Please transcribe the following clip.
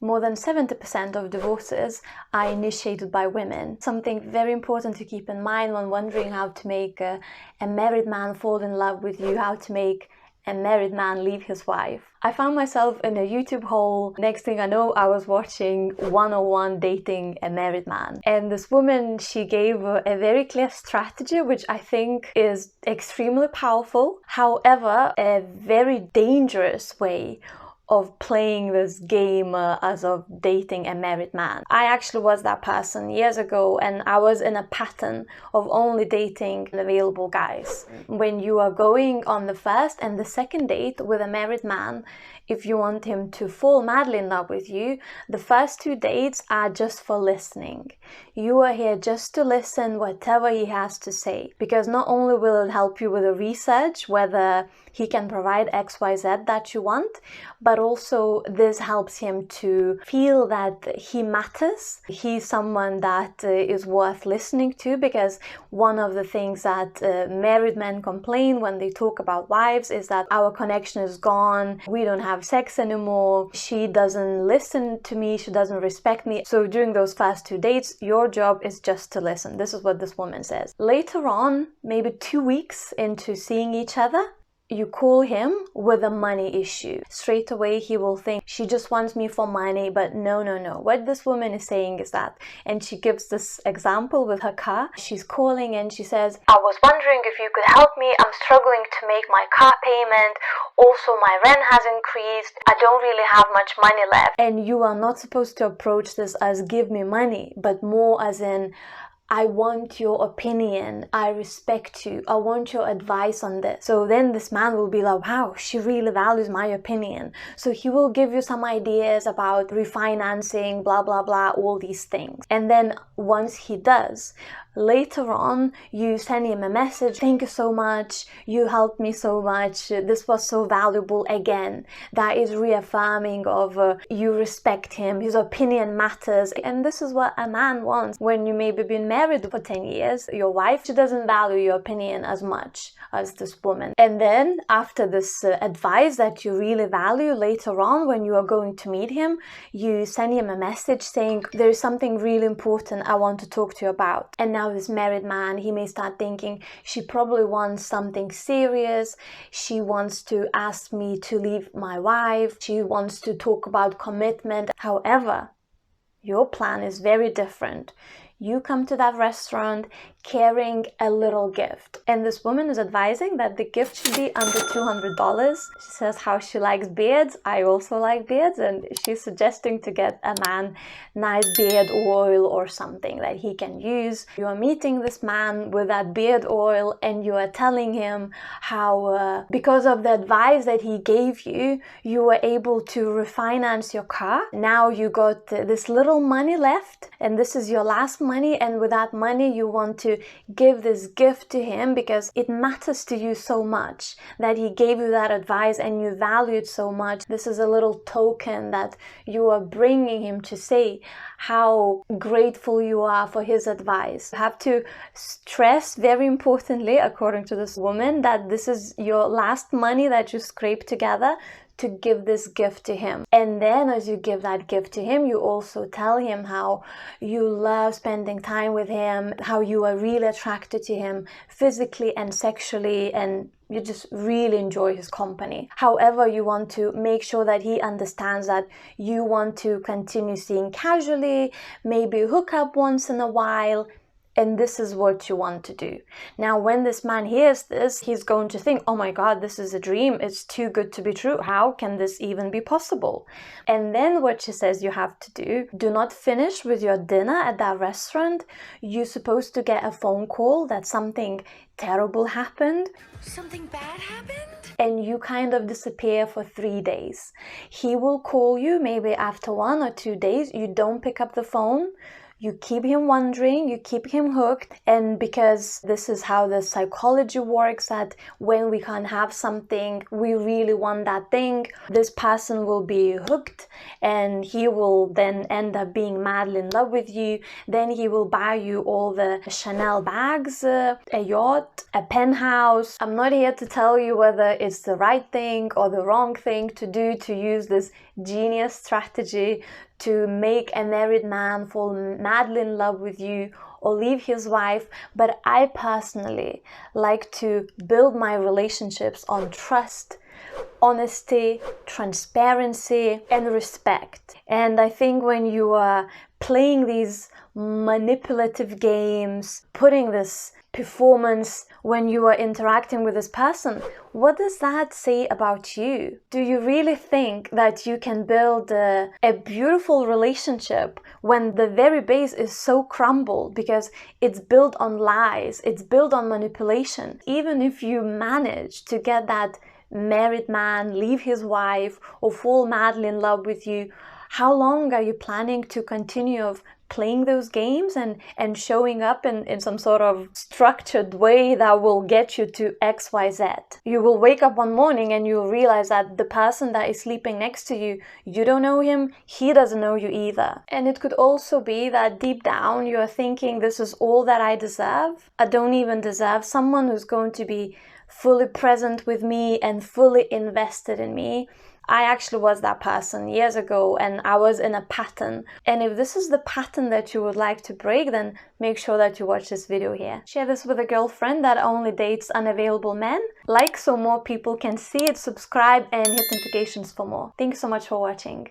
More than 70% of divorces are initiated by women. Something very important to keep in mind when wondering how to make a married man fall in love with you, how to make a married man leave his wife. I found myself in a YouTube hole. Next thing I know, I was watching 101 dating a married man. And this woman, she gave a very clear strategy, which I think is extremely powerful. However, a very dangerous way of playing this game as of dating a married man. I actually was that person years ago, and I was in a pattern of only dating unavailable guys. When you are going on the first and the second date with a married man, if you want him to fall madly in love with you, the first 2 dates are just for listening. You are here just to listen whatever he has to say, because not only will it help you with the research whether he can provide XYZ that you want, but also this helps him to feel that he matters. He's someone that is worth listening to, because one of the things that married men complain when they talk about wives is that our connection is gone, we don't have sex anymore, she doesn't listen to me, she doesn't respect me. So during those first 2 dates, your job is just to listen. This is what this woman says. Later on, maybe 2 weeks into seeing each other, you call him with a money issue. Straight away he will think, she just wants me for money, but no. What this woman is saying is that, and she gives this example with her car. She's calling and she says, I was wondering if you could help me. I'm struggling to make my car payment. Also, my rent has increased. I don't really have much money left. And you are not supposed to approach this as give me money, but more as in, I want your opinion, I respect you, I want your advice on this. So then this man will be like, wow, she really values my opinion. So he will give you some ideas about refinancing, blah, blah, blah, all these things. And then once he does, later on, you send him a message, thank you so much, you helped me so much, this was so valuable again. That is reaffirming of you respect him, his opinion matters. And this is what a man wants. When you maybe been married for 10 years, your wife, she doesn't value your opinion as much as this woman. And then after this advice that you really value, later on when you are going to meet him, you send him a message saying, there's something really important I want to talk to you about. And now this married man, he may start thinking, she probably wants something serious, she wants to ask me to leave my wife, she wants to talk about commitment. However, your plan is very different. You come to that restaurant carrying a little gift. And this woman is advising that the gift should be under $200. She says how she likes beards. I also like beards. And she's suggesting to get a man nice beard oil or something that he can use. You are meeting this man with that beard oil and you are telling him how because of the advice that he gave you, you were able to refinance your car. Now you got this little money left and this is your last money, and with that money you want to give this gift to him because it matters to you so much that he gave you that advice and you value it so much. This is a little token that you are bringing him to say how grateful you are for his advice. You have to stress very importantly, according to this woman, that this is your last money that you scraped together to give this gift to him. And then as you give that gift to him, you also tell him how you love spending time with him, how you are really attracted to him physically and sexually, and you just really enjoy his company. However, you want to make sure that he understands that you want to continue seeing casually, maybe hook up once in a while, and this is what you want to do. Now, when this man hears this, he's going to think, oh my God, this is a dream. It's too good to be true. How can this even be possible? And then what she says you have to do not finish with your dinner at that restaurant. You're supposed to get a phone call that something terrible happened. Something bad happened? And you kind of disappear for 3 days. He will call you maybe after 1 or 2 days. You don't pick up the phone. You keep him wondering, you keep him hooked, and because this is how the psychology works, that when we can't have something, we really want that thing, this person will be hooked and he will then end up being madly in love with you. Then he will buy you all the Chanel bags, a yacht, a penthouse. I'm not here to tell you whether it's the right thing or the wrong thing to do to use this genius strategy to make a married man fall madly in love with you or leave his wife, but I personally like to build my relationships on trust, honesty, transparency, and respect. And I think when you are playing these manipulative games, putting this performance when you are interacting with this person, what does that say about you? Do you really think that you can build a beautiful relationship when the very base is so crumbled because it's built on lies, it's built on manipulation? Even if you manage to get that married man leave his wife or fall madly in love with you, how long are you planning to continue of playing those games and showing up in some sort of structured way that will get you to XYZ? You will wake up one morning and you'll realize that the person that is sleeping next to you, you don't know him, he doesn't know you either. And it could also be that deep down you're thinking, this is all that I deserve. I don't even deserve someone who's going to be fully present with me and fully invested in me. I actually was that person years ago and I was in a pattern. And if this is the pattern that you would like to break, then make sure that you watch this video here. Share this with a girlfriend that only dates unavailable men. Like so more people can see it, subscribe and hit notifications for more. Thanks so much for watching.